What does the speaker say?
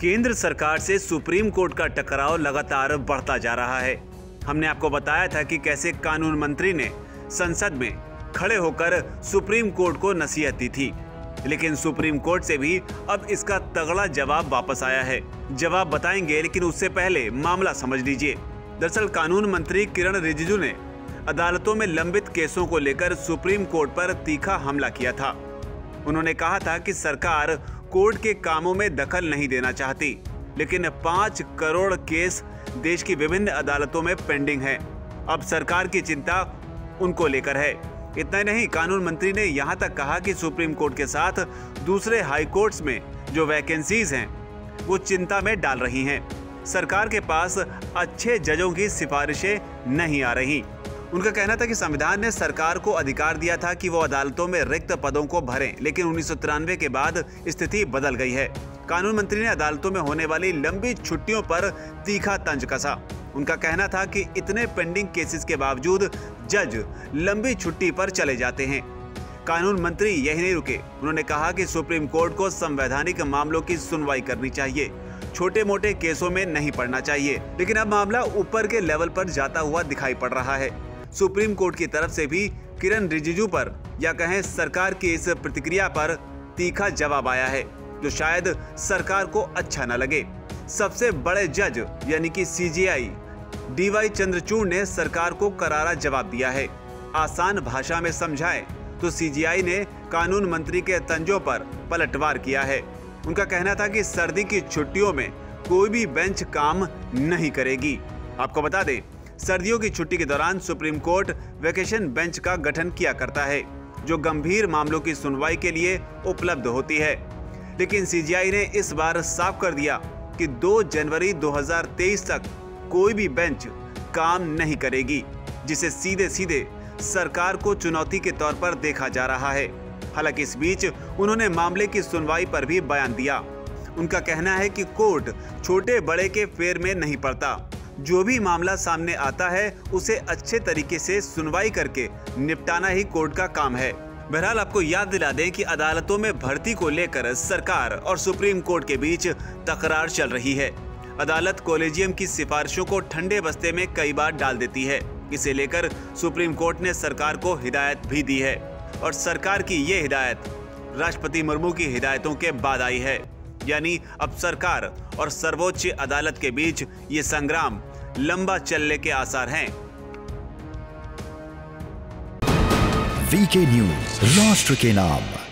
केंद्र सरकार से सुप्रीम कोर्ट का टकराव लगातार बढ़ता जा रहा है। हमने आपको बताया था कि कैसे कानून मंत्री ने संसद में खड़े होकर सुप्रीम कोर्ट को नसीहत दी थी, लेकिन सुप्रीम कोर्ट से भी अब इसका तगड़ा जवाब वापस आया है। जवाब बताएंगे, लेकिन उससे पहले मामला समझ लीजिए। दरअसल कानून मंत्री किरण रिजिजू ने अदालतों में लंबित केसों को लेकर सुप्रीम कोर्ट पर तीखा हमला किया था। उन्होंने कहा था कि सरकार कोर्ट के कामों में दखल नहीं देना चाहती, लेकिन 5 करोड़ केस देश की विभिन्न अदालतों में पेंडिंग है। अब सरकार की चिंता उनको लेकर है। इतना ही नहीं, कानून मंत्री ने यहां तक कहा कि सुप्रीम कोर्ट के साथ दूसरे हाई कोर्ट्स में जो वैकेंसीज हैं वो चिंता में डाल रही हैं। सरकार के पास अच्छे जजों की सिफारिशें नहीं आ रही। उनका कहना था कि संविधान ने सरकार को अधिकार दिया था कि वो अदालतों में रिक्त पदों को भरें, लेकिन 1993 के बाद स्थिति बदल गई है। कानून मंत्री ने अदालतों में होने वाली लंबी छुट्टियों पर तीखा तंज कसा। उनका कहना था कि इतने पेंडिंग केसेस के बावजूद जज लंबी छुट्टी पर चले जाते हैं। कानून मंत्री यही नहीं रुके, उन्होंने कहा कि सुप्रीम कोर्ट को संवैधानिक मामलों की सुनवाई करनी चाहिए, छोटे मोटे केसों में नहीं पड़ना चाहिए। लेकिन अब मामला ऊपर के लेवल पर जाता हुआ दिखाई पड़ रहा है। सुप्रीम कोर्ट की तरफ से भी किरण रिजिजू पर, या कहें सरकार की इस प्रतिक्रिया पर तीखा जवाब आया है, जो शायद सरकार को अच्छा न लगे। सबसे बड़े जज यानी कि सीजेआई डीवाई चंद्रचूड़ ने सरकार को करारा जवाब दिया है। आसान भाषा में समझाएं तो सीजेआई ने कानून मंत्री के तंजों पर पलटवार किया है। उनका कहना था कि सर्दी की छुट्टियों में कोई भी बेंच काम नहीं करेगी। आपको बता दें, सर्दियों की छुट्टी के दौरान सुप्रीम कोर्ट वेकेशन बेंच का गठन किया करता है, जो गंभीर मामलों की सुनवाई के लिए उपलब्ध होती है। लेकिन सीजेआई ने इस बार साफ कर दिया कि 2 जनवरी 2023 तक कोई भी बेंच काम नहीं करेगी, जिसे सीधे सीधे सरकार को चुनौती के तौर पर देखा जा रहा है। हालांकि इस बीच उन्होंने मामले की सुनवाई पर भी बयान दिया। उनका कहना है कि कोर्ट छोटे बड़े के फेर में नहीं पड़ता, जो भी मामला सामने आता है उसे अच्छे तरीके से सुनवाई करके निपटाना ही कोर्ट का काम है। बहरहाल आपको याद दिला दें कि अदालतों में भर्ती को लेकर सरकार और सुप्रीम कोर्ट के बीच तकरार चल रही है। अदालत कॉलेजियम की सिफारिशों को ठंडे बस्ते में कई बार डाल देती है। इसे लेकर सुप्रीम कोर्ट ने सरकार को हिदायत भी दी है, और सरकार की ये हिदायत राष्ट्रपति मुर्मू की हिदायतों के बाद आई है। यानी अब सरकार और सर्वोच्च अदालत के बीच ये संग्राम लंबा चलने के आसार हैं। वीके न्यूज, राष्ट्र के नाम।